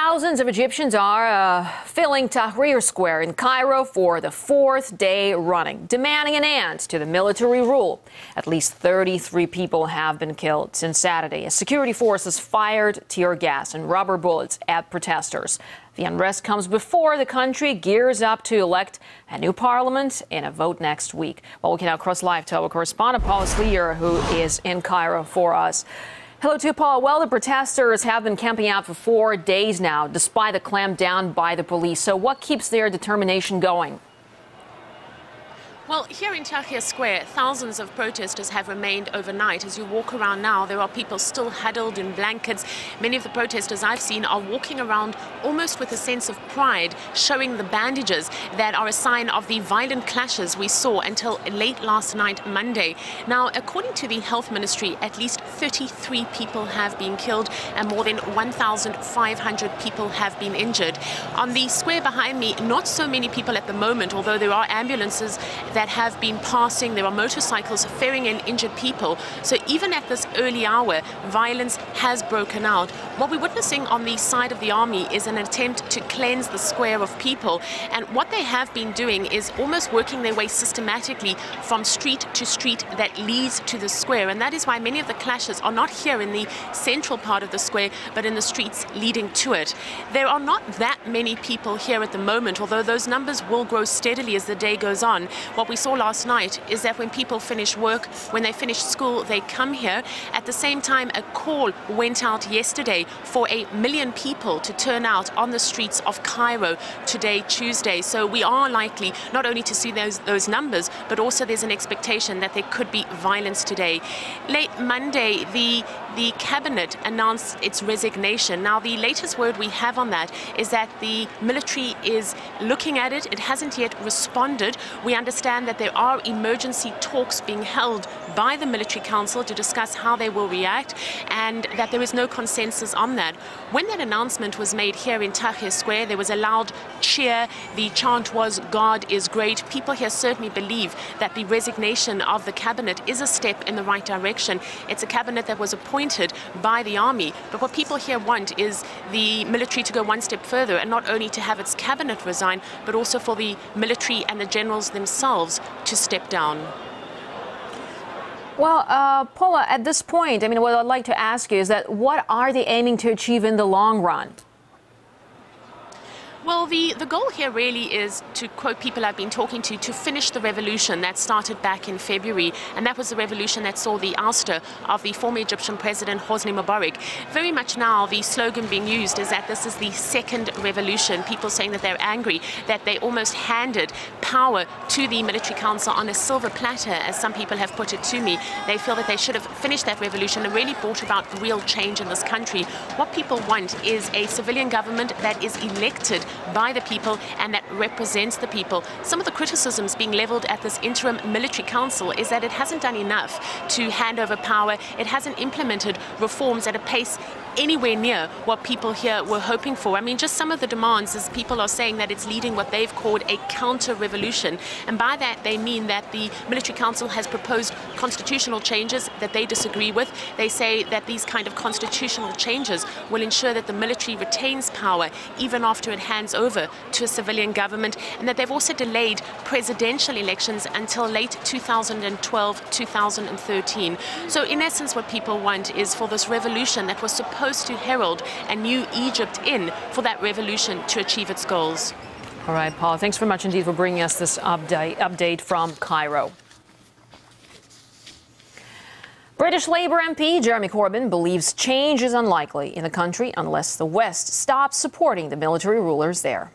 Thousands of Egyptians are filling Tahrir Square in Cairo for the fourth day running, demanding an end to the military rule. At least 33 people have been killed since Saturday as security forces fired tear gas and rubber bullets at protesters. The unrest comes before the country gears up to elect a new parliament in a vote next week. Well, we can now cross live to our correspondent, Paula Slier, who is in Cairo for us. Hello to you, Paula. Well, the protesters have been camping out for 4 days now, despite the clampdown by the police. So what keeps their determination going? Well, here in Tahrir Square, thousands of protesters have remained overnight. As you walk around now, there are people still huddled in blankets. Many of the protesters I've seen are walking around almost with a sense of pride, showing the bandages that are a sign of the violent clashes we saw until late last night, Monday. Now, according to the Health Ministry, at least 33 people have been killed and more than 1,500 people have been injured. On the square behind me, not so many people at the moment, although there are ambulances that have been passing. There are motorcycles ferrying in injured people. So even at this early hour, violence has broken out. What we're witnessing on the side of the army is an attempt to cleanse the square of people. And what they have been doing is almost working their way systematically from street to street that leads to the square. And that is why many of the clashes are not here in the central part of the square, but in the streets leading to it. There are not that many people here at the moment, although those numbers will grow steadily as the day goes on. What we saw last night is that when people finish work, when they finish school, they come here. At the same time, a call went out yesterday for 1 million people to turn out on the streets of Cairo today, Tuesday. So we are likely not only to see those numbers, but also there's an expectation that there could be violence today. Late Monday, the cabinet announced its resignation. Now, the latest word we have on that is that the military is looking at it. It hasn't yet responded. We understand that there are emergency talks being held by the military council to discuss how they will react, and that there is no consensus on that. When that announcement was made here in Tahrir Square, there was a loud cheer. The chant was, "God is great." People here certainly believe that the resignation of the cabinet is a step in the right direction. It's a cabinet that was appointed by the army, but what people here want is the military to go one step further and not only to have its cabinet resign, but also for the military and the generals themselves to step down. Well, Paula, at this point, I mean, what I'd like to ask you is that what are they aiming to achieve in the long run? Well, the goal here really is, to quote people I've been talking to finish the revolution that started back in February. And that was the revolution that saw the ouster of the former Egyptian president, Hosni Mubarak. Very much now, the slogan being used is that this is the second revolution. People saying that they're angry, that they almost handed power to the military council on a silver platter, as some people have put it to me. They feel that they should have finished that revolution and really brought about real change in this country. What people want is a civilian government that is elected by the people and that represents the people. Some of the criticisms being leveled at this interim military council is that it hasn't done enough to hand over power. It hasn't implemented reforms at a pace anywhere near what people here were hoping for. I mean, just some of the demands is people are saying that it's leading what they've called a counter-revolution. And by that, they mean that the military council has proposed constitutional changes that they disagree with. They say that these kind of constitutional changes will ensure that the military retains power even after it hands over to a civilian government, and that they've also delayed presidential elections until late 2012, 2013. So in essence, what people want is for this revolution that was supposed to herald a new Egypt in, for that revolution to achieve its goals. All right, Paula, thanks very much indeed for bringing us this update from Cairo. British Labour MP Jeremy Corbyn believes change is unlikely in the country unless the West stops supporting the military rulers there.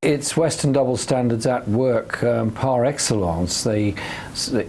It's Western double standards at work par excellence. They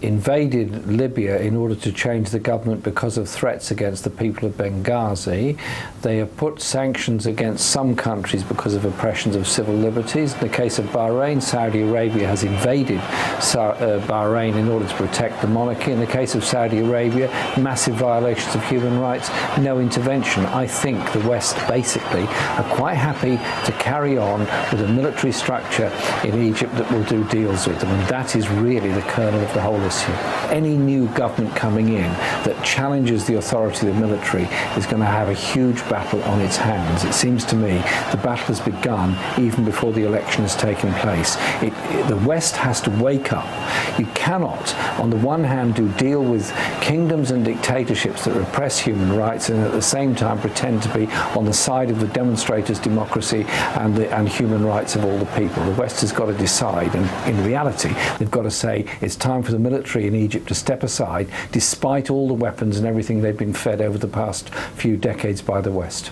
invaded Libya in order to change the government because of threats against the people of Benghazi. They have put sanctions against some countries because of oppressions of civil liberties. In the case of Bahrain, Saudi Arabia has invaded Bahrain in order to protect the monarchy. In the case of Saudi Arabia, massive violations of human rights, no intervention. I think the West basically are quite happy to carry on with a military military structure in Egypt that will do deals with them, and that is really the kernel of the whole issue. Any new government coming in that challenges the authority of the military is going to have a huge battle on its hands. It seems to me the battle has begun even before the election has taken place. The West has to wake up. You cannot, on the one hand, deal with kingdoms and dictatorships that repress human rights and at the same time pretend to be on the side of the demonstrators' democracy and human rights of all the people. The West has got to decide, and in reality, they've got to say it's time for the military in Egypt to step aside, despite all the weapons and everything they've been fed over the past few decades by the West.